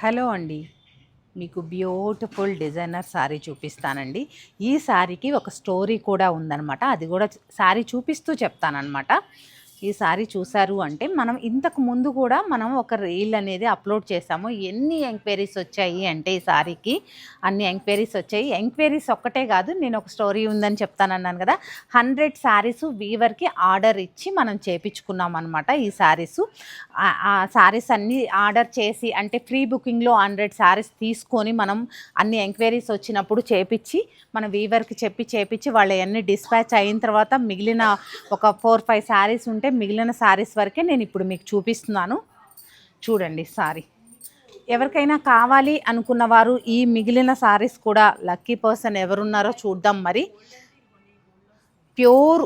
Hello అండి. మీకు beautiful designer sari చూపిస్తానండి. ఈ శారీకి ఒక స్టోరీ కూడా ఉందనమాట. అది కూడా శారీ చూపిస్తూ చెప్తాననమాట. ఈ శారీ చూసారు అంటే మనం ఇంతకు ముందు కూడా మనం ఒక రీల్ అనేది అప్లోడ్ చేసాము. ఎన్ని ఎంక్వైరీస్ వచ్చాయి అంటే ఈ శారీకి అన్ని ఎంక్వైరీస్ వచ్చాయి. ఎంక్వైరీస్ ఒక్కటే కాదు, నేను ఒక స్టోరీ ఉందని చెప్తానన్నాను కదా. 100 శారీస్ వీవర్కి ఆర్డర్ ఇచ్చి మనం చేపించుకున్నాం అనమాట. ఈ శారీస్ ఆ శారీస్ అన్నీ ఆర్డర్ చేసి అంటే ప్రీ బుకింగ్లో 100 శారీస్ తీసుకొని మనం అన్ని ఎంక్వైరీస్ వచ్చినప్పుడు చేపించి మన వీవర్కి చేపించి వాళ్ళు అన్నీ డిస్పాచ్ అయిన తర్వాత మిగిలిన ఒక 4-5 శారీస్ ఉంటే మిగిలిన శారీస్ వరకే నేను ఇప్పుడు మీకు చూపిస్తున్నాను. చూడండి శారీ. ఎవరికైనా కావాలి అనుకున్న వారు ఈ మిగిలిన శారీస్ కూడా లక్కీ పర్సన్ ఎవరున్నారో చూద్దాం. మరి ప్యూర్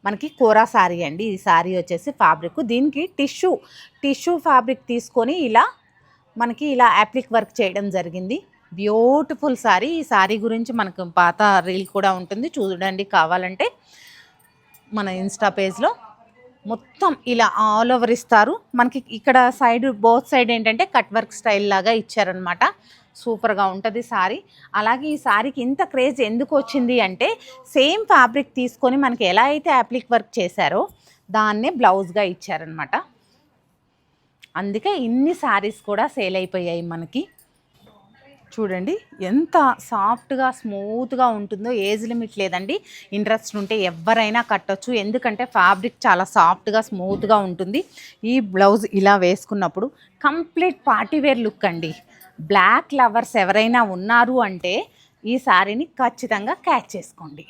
మనకి కోరా శారీ అండి. ఈ శారీ వచ్చేసి ఫ్యాబ్రిక్, దీనికి టిష్యూ ఫ్యాబ్రిక్ తీసుకొని మనకి ఇలా యాప్లిక్ వర్క్ చేయడం జరిగింది. బ్యూటిఫుల్ శారీ. ఈ శారీ గురించి మనకు పాత రీల్ కూడా ఉంటుంది, చూడండి కావాలంటే. మన ఇన్స్టా పేజ్లో మొత్తం ఇలా ఆల్ ఓవర్ ఇస్తారు. మనకి ఇక్కడ బోత్ సైడ్ ఏంటంటే కట్ వర్క్ స్టైల్ లాగా ఇచ్చారనమాట. సూపర్గా ఉంటుంది శారీ. అలాగే ఈ శారీకి ఇంత క్రేజ్ ఎందుకు వచ్చింది అంటే సేమ్ ఫ్యాబ్రిక్ తీసుకొని మనకి ఎలా అయితే యాప్లిక్ వర్క్ చేశారో దాన్నే బ్లౌజ్గా ఇచ్చారనమాట. అందుకే ఇన్ని శారీస్ కూడా సేల్ అయిపోయాయి మనకి. చూడండి ఎంత సాఫ్ట్గా స్మూత్గా ఉంటుందో. ఏజ్ లిమిట్ లేదండి. ఇంట్రెస్ట్ ఉంటే ఎవరైనా కట్టొచ్చు, ఎందుకంటే ఫ్యాబ్రిక్ చాలా సాఫ్ట్గా స్మూత్గా ఉంటుంది. ఈ బ్లౌజ్ ఇలా వేసుకున్నప్పుడు కంప్లీట్ పార్టీవేర్ లుక్ అండి. బ్లాక్ లవర్స్ ఎవరైనా ఉన్నారు అంటే ఈ శారీని ఖచ్చితంగా క్యాచ్ చేసుకోండి.